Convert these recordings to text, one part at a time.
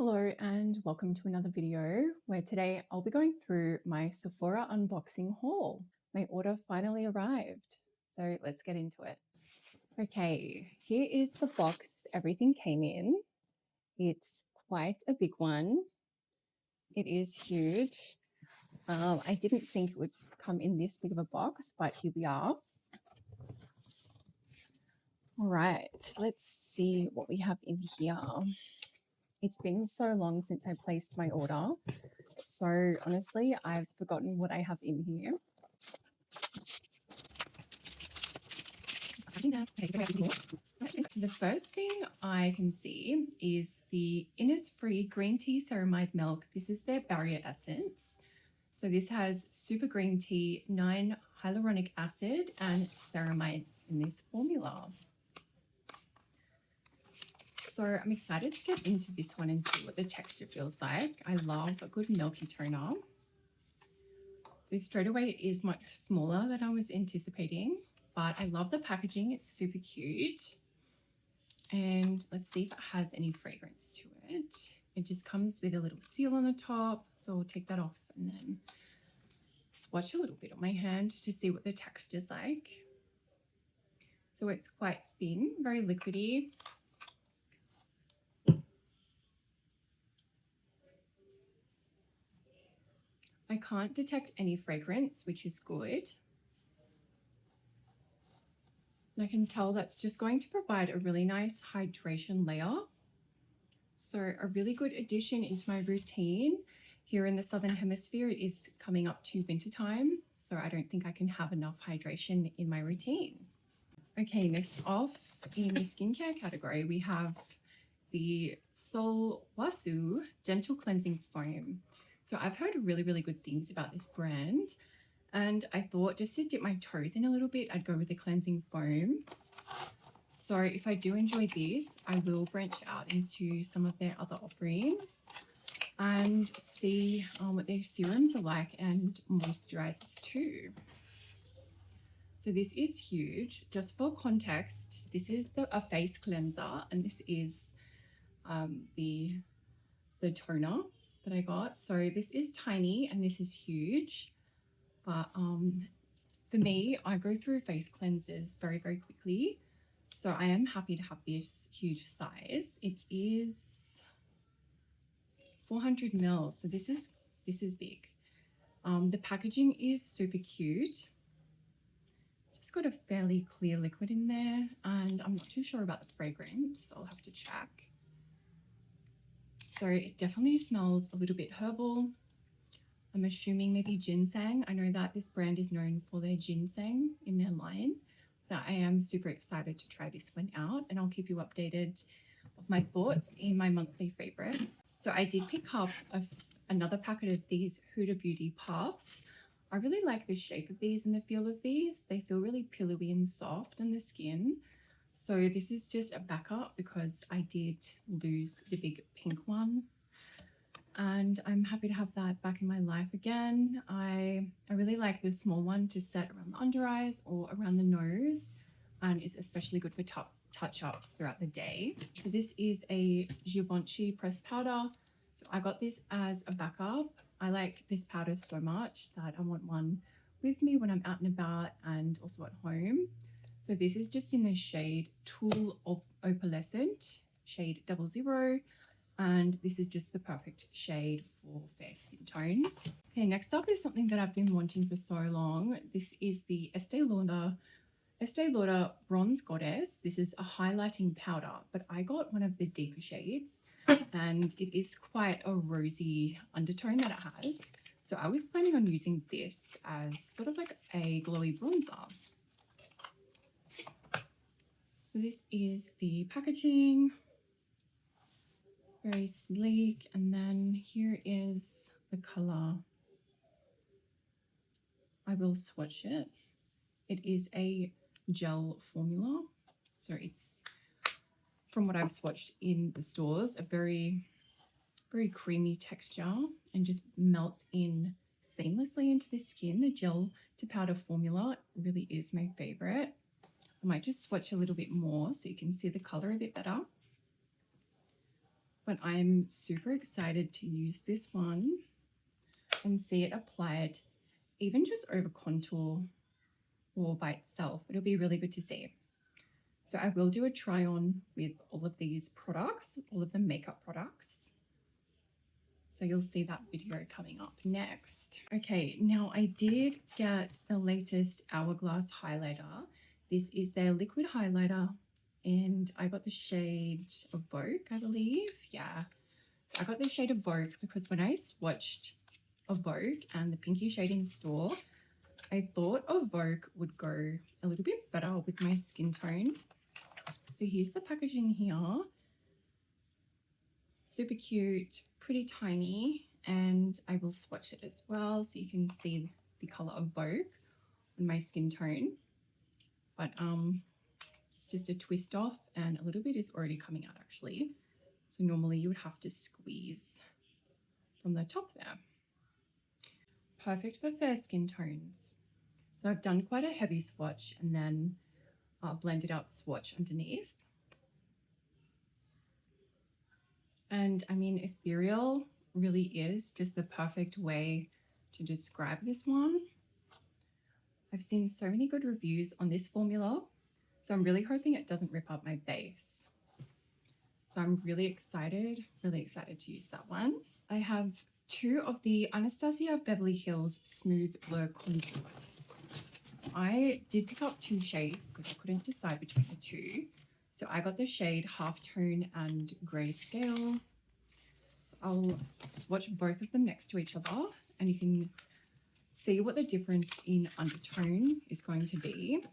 Hello and welcome to another video where today I'll be going through my Sephora unboxing haul. My order finally arrived, so let's get into it. Okay, here is the box everything came in. It's quite a big one. It is huge. I didn't think it would come in this big of a box, but here we are. All right, let's see what we have in here. It's been so long since I placed my order. So honestly, I've forgotten what I have in here. The first thing I can see is the Innisfree green tea ceramide milk. This is their barrier essence. So this has super green tea, 9 hyaluronic acid and ceramides in this formula. So I'm excited to get into this one and see what the texture feels like. I love a good milky toner. So straight away it is much smaller than I was anticipating, but I love the packaging. It's super cute. And let's see if it has any fragrance to it. It just comes with a little seal on the top. So I'll take that off and then swatch a little bit on my hand to see what the texture's like. So it's quite thin, very liquidy. I can't detect any fragrance, which is good. And I can tell that's just going to provide a really nice hydration layer. So a really good addition into my routine. Here in the Southern Hemisphere, it is coming up to winter time, so I don't think I can have enough hydration in my routine. Okay, next off in the skincare category, we have the Sol Wasu Gentle Cleansing Foam. So I've heard really good things about this brand, and I thought just to dip my toes in a little bit, I'd go with the cleansing foam. So if I do enjoy this, I will branch out into some of their other offerings and see what their serums are like and moisturizers too. So this is huge. Just for context, this is a face cleanser, and this is the toner that I got. So this is tiny and this is huge, but for me, I go through face cleansers very quickly. So I am happy to have this huge size. It is 400 ml, so this is big. The packaging is super cute. Just got a fairly clear liquid in there, and I'm not too sure about the fragrance. I'll have to check. So it definitely smells a little bit herbal. I'm assuming maybe ginseng. I know that this brand is known for their ginseng in their line, but I am super excited to try this one out, and I'll keep you updated of my thoughts in my monthly favorites. So I did pick up another packet of these Huda Beauty puffs. I really like the shape of these and the feel of these. They feel really pillowy and soft on the skin. So this is just a backup because I did lose the big pink one, and I'm happy to have that back in my life again. I really like the small one to set around the under eyes or around the nose, and is especially good for touch-ups throughout the day. So this is a Givenchy pressed powder. So I got this as a backup. I like this powder so much that I want one with me when I'm out and about and also at home. So this is just in the shade Tool Opalescent, shade 00. And this is just the perfect shade for fair skin tones. Okay, next up is something that I've been wanting for so long. This is the Estée Lauder Bronze Goddess. This is a highlighting powder, but I got one of the deeper shades, and it is quite a rosy undertone that it has. So I was planning on using this as sort of like a glowy bronzer. So this is the packaging. Very sleek, and then here is the color. I will swatch it. It is a gel formula, so it's, from what I've swatched in the stores, a very creamy texture and just melts in seamlessly into the skin. The gel to powder formula really is my favorite. I might just swatch a little bit more so you can see the color a bit better. but I'm super excited to use this one and see it applied even just over contour or by itself. It'll be really good to see. So I will do a try on with all of these products, all of the makeup products. So you'll see that video coming up next. Okay, now I did get the latest Hourglass highlighter. This is their liquid highlighter and I got the shade Evoke, I believe. Yeah, so I got the shade Evoke because when I swatched Evoke and the pinky shade in store, I thought Evoke would go a little bit better with my skin tone. So here's the packaging here. Super cute, pretty tiny, and I will swatch it as well so you can see the color Evoke on my skin tone. But it's just a twist off and a little bit is already coming out actually. So normally you would have to squeeze from the top there. Perfect for fair skin tones. So I've done quite a heavy swatch and then blended out swatch underneath. And I mean, ethereal really is just the perfect way to describe this one. I've seen so many good reviews on this formula, so I'm really hoping it doesn't rip up my base. So I'm really excited to use that one. I have two of the Anastasia Beverly Hills Smooth Blur Contours. So I did pick up two shades because I couldn't decide between the two. So I got the shade Halftone and Greyscale. So I'll swatch both of them next to each other and you can see what the difference in undertone is going to be.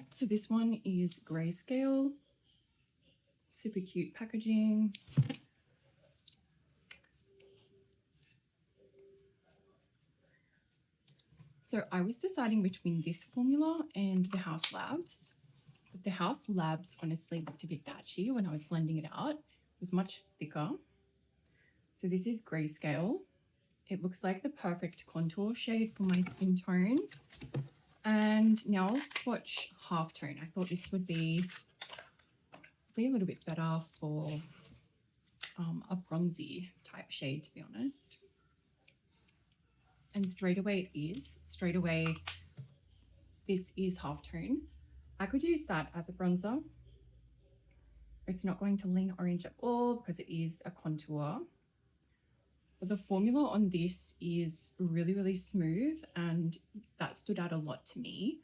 So this one is Greyscale. Super cute packaging. So I was deciding between this formula and the House Labs. But the House Labs honestly looked a bit patchy when I was blending it out. It was much thicker. So this is Greyscale. It looks like the perfect contour shade for my skin tone. And now I'll swatch Halftone. I thought this would be a little bit better for a bronzy type shade, to be honest. And straight away it is. Straight away, this is Halftone. I could use that as a bronzer. It's not going to lean orange at all because it is a contour. But the formula on this is really smooth and that stood out a lot to me.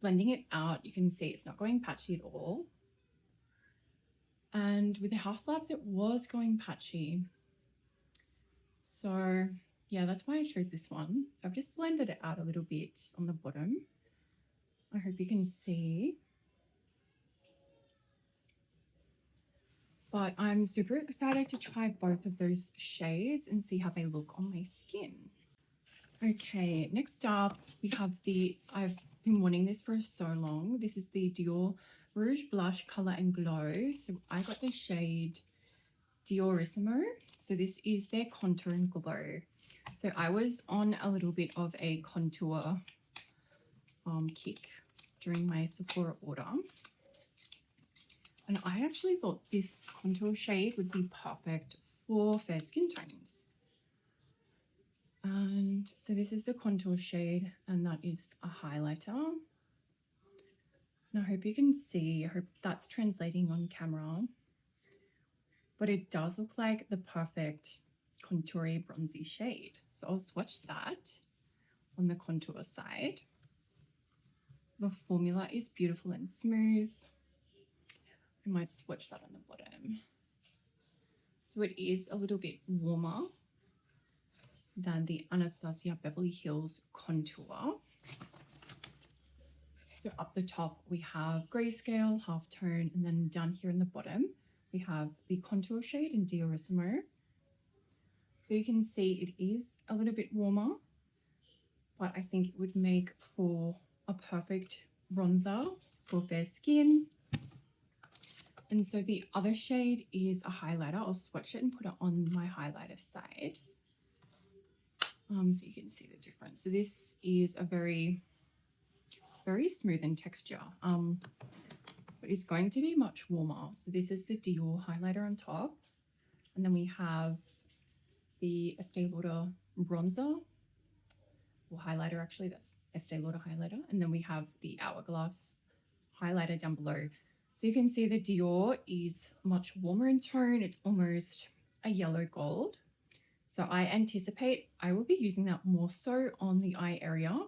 Blending it out, you can see it's not going patchy at all. And with the House Labs, it was going patchy. So yeah, that's why I chose this one. So I've just blended it out a little bit on the bottom. I hope you can see. But I'm super excited to try both of those shades and see how they look on my skin. Okay, next up we have I've been wanting this for so long. This is the Dior Rouge Blush Color and Glow. So I got the shade Diorissimo. So this is their Contour and Glow. So I was on a little bit of a contour kick during my Sephora order. And I actually thought this contour shade would be perfect for fair skin tones. And so this is the contour shade and that is a highlighter. And I hope you can see, I hope that's translating on camera. But it does look like the perfect contoury bronzy shade. So I'll swatch that on the contour side. The formula is beautiful and smooth. I might swatch that on the bottom. So it is a little bit warmer than the Anastasia Beverly Hills Contour. So up the top we have Greyscale, Halftone, and then down here in the bottom we have the contour shade in Diorissimo. So you can see it is a little bit warmer, but I think it would make for a perfect bronzer for fair skin. And so the other shade is a highlighter. I'll swatch it and put it on my highlighter side. So you can see the difference. So this is a very smooth in texture. But but it's going to be much warmer. So this is the Dior highlighter on top. And then we have the Estee Lauder bronzer, or highlighter actually, that's Estee Lauder highlighter. And then we have the Hourglass highlighter down below. So you can see the Dior is much warmer in tone. It's almost a yellow gold. So I anticipate I will be using that more so on the eye area.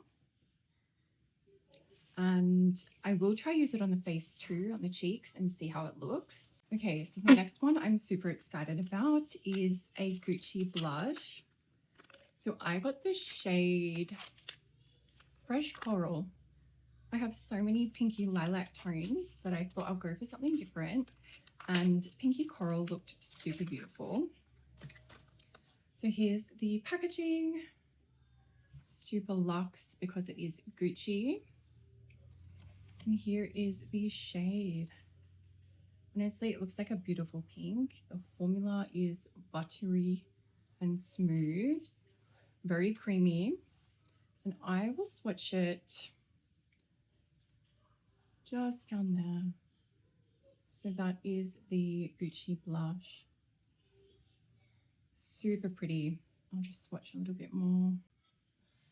And I will try use it on the face too, on the cheeks, and see how it looks. Okay, so the next one I'm super excited about is a Gucci blush. So I got the shade Fresh Coral. I have so many pinky lilac tones that I thought I'll go for something different. And pinky coral looked super beautiful. So here's the packaging. Super luxe because it is Gucci. And here is the shade. Honestly, it looks like a beautiful pink. The formula is buttery and smooth, very creamy. And I will swatch it just down there. So that is the Gucci blush. Super pretty. I'll just swatch a little bit more.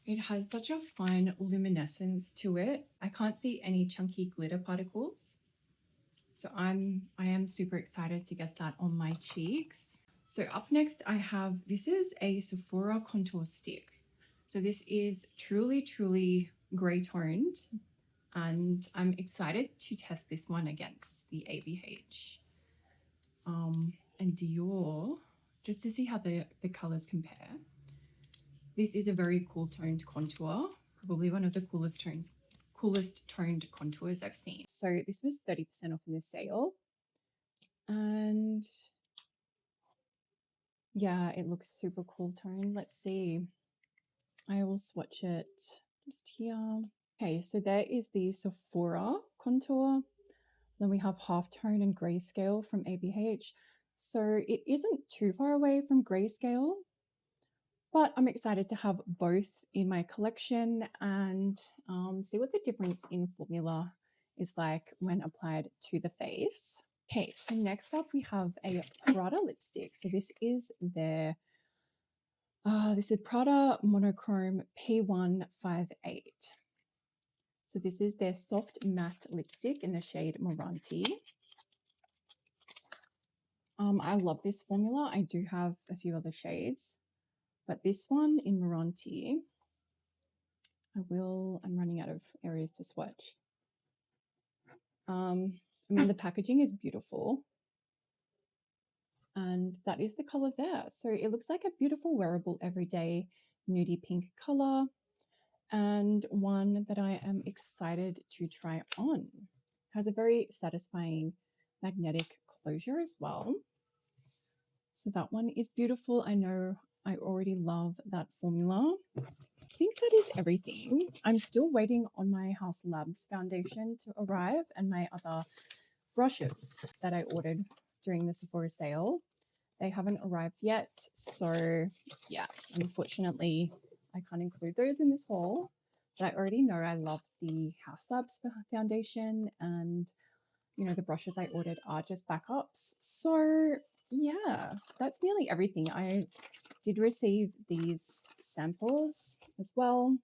It has such a fine luminescence to it. I can't see any chunky glitter particles. So I am super excited to get that on my cheeks. So up next I have, this is a Sephora contour stick. So this is truly gray toned, and I'm excited to test this one against the ABH and Dior, just to see how the colors compare. This is a very cool toned contour, probably one of the coolest toned contours I've seen. So this was 30% off in the sale. And yeah, it looks super cool tone. Let's see. I will swatch it just here. Okay, so there is the Sephora contour. Then we have Halftone and Greyscale from ABH. So it isn't too far away from Greyscale, but I'm excited to have both in my collection and see what the difference in formula is like when applied to the face. Okay, so next up we have a Prada lipstick. So this is their, this is Prada Monochrome P158. So this is their soft matte lipstick in the shade Moranti. I love this formula. I do have a few other shades, but this one in Moranti, I'm running out of areas to swatch. I mean, the packaging is beautiful. And that is the color there. So it looks like a beautiful wearable everyday nudie pink color, and one that I am excited to try on. It has a very satisfying magnetic closure as well. So that one is beautiful. I know I already love that formula. I think that is everything. I'm still waiting on my House Labs foundation to arrive and my other brushes that I ordered during the Sephora sale. They haven't arrived yet. So yeah, unfortunately, I can't include those in this haul. But I already know I love the House Labs foundation, and you know, the brushes I ordered are just backups. So yeah, that's nearly everything. I did receive these samples as well.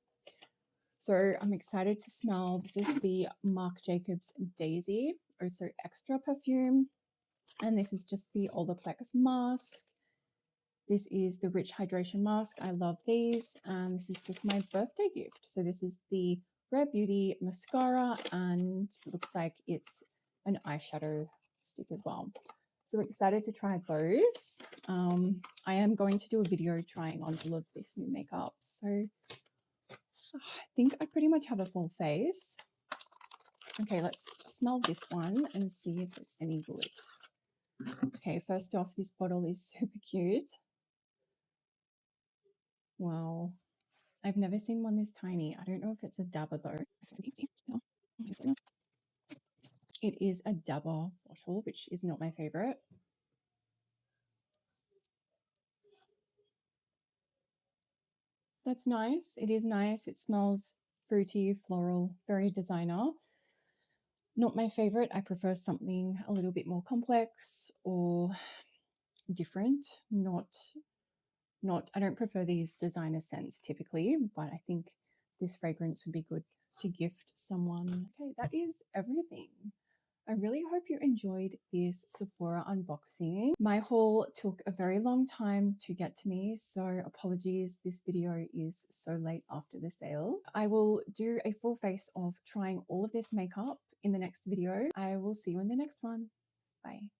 So I'm excited to smell. This is the Marc Jacobs Daisy, also extra perfume. And this is just the Olaplex mask. This is the Rich Hydration Mask. I love these. And this is just my birthday gift. So this is the Rare Beauty mascara, and it looks like it's an eyeshadow stick as well. So excited to try those. I am going to do a video trying on all of this new makeup. So I think I pretty much have a full face. Okay, let's smell this one and see if it's any good. Okay, first off, this bottle is super cute. Wow. I've never seen one this tiny. I don't know if it's a dabber though. It is a dabber bottle, which is not my favorite. That's nice. It is nice. It smells fruity, floral, very designer. Not my favorite. I prefer something a little bit more complex or different. Not I don't prefer these designer scents typically, but I think this fragrance would be good to gift someone. Okay, that is everything. I really hope you enjoyed this Sephora unboxing. My haul took a very long time to get to me, so apologies, this video is so late after the sale. I will do a full face of trying all of this makeup in the next video. I will see you in the next one. Bye.